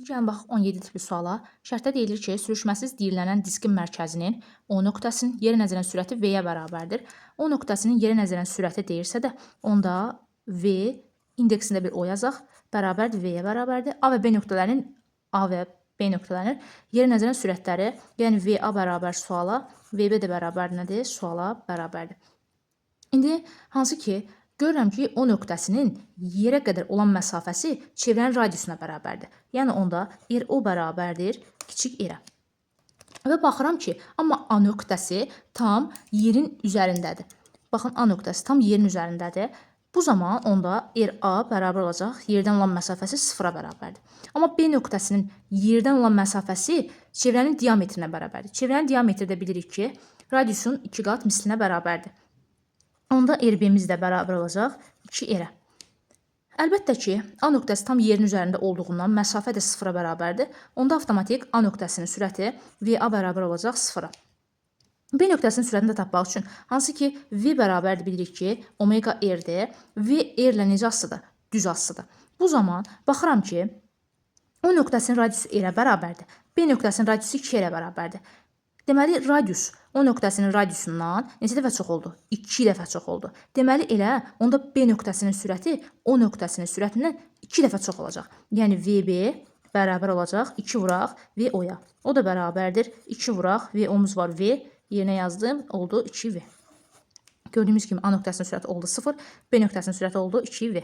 Gəlin baxaq 17 tipli suala. Şərtdə deyilir ki, sürüşməsiz deyilənən diskin mərkəzinin O nöqtəsinin yerə nəzələn sürəti V-yə bərabərdir. O nöqtəsinin yerə nəzələn sürəti deyirsə də, onda V indeksində bir O yazaq, bərabərdir V-yə bərabərdir. A və B nöqtələrinin yerə nəzələn sürətləri, yəni VA bərabər suala, VB də bərabər nədir? Suala bərabərdir. İndi hansı ki, görürəm ki, O nöqtəsinin yerə qədər olan məsafəsi çevrənin radiusuna bərabərdir. Yəni onda RO bərabərdir kiçik R-ə. Və baxıram ki, amma A nöqtəsi tam yerin üzərindədir. Baxın, A nöqtəsi tam yerin üzərindədir. Bu zaman onda RA bərabər olacaq, yerdən olan məsafəsi 0-a bərabərdir. Amma B nöqtəsinin yerdən olan məsafəsi çevrənin diametrinə bərabərdir. Çevrənin diametri də bilirik ki, radiusun 2 qat mislinə bərabərdir. Onda RB-miz də bərabər olacaq 2R-ə. Əlbəttə ki, A nöqtəsi tam yerin üzərində olduğundan məsafə də 0-a bərabərdir. Onda avtomatik A nöqtəsinin sürəti VA bərabər olacaq 0-a. B nöqtəsinin sürətini də tapmaq üçün hansı ki, V bərabərdir bilirik ki, omega R-dir. V R-lə necə asılıdır? Düz asılıdır. Bu zaman baxıram ki, O nöqtəsinin radiusu R-ə bərabərdir. B nöqtəsinin radiusu 2R-ə bərabərdir. Deməli, radius O nöqtəsinin radiusundan neçə dəfə çox oldu? 2 dəfə çox oldu. Deməli, elə onda B nöqtəsinin sürəti O nöqtəsinin sürətindən 2 dəfə çox olacaq. Yəni, VB bərabər olacaq 2 vuraq VO-ya. O da bərabərdir 2 vuraq VO-muz var V. Yerinə yazdım, oldu 2V. Gördüyümüz kimi A nöqtəsinin sürəti oldu 0, B nöqtəsinin sürəti oldu 2V.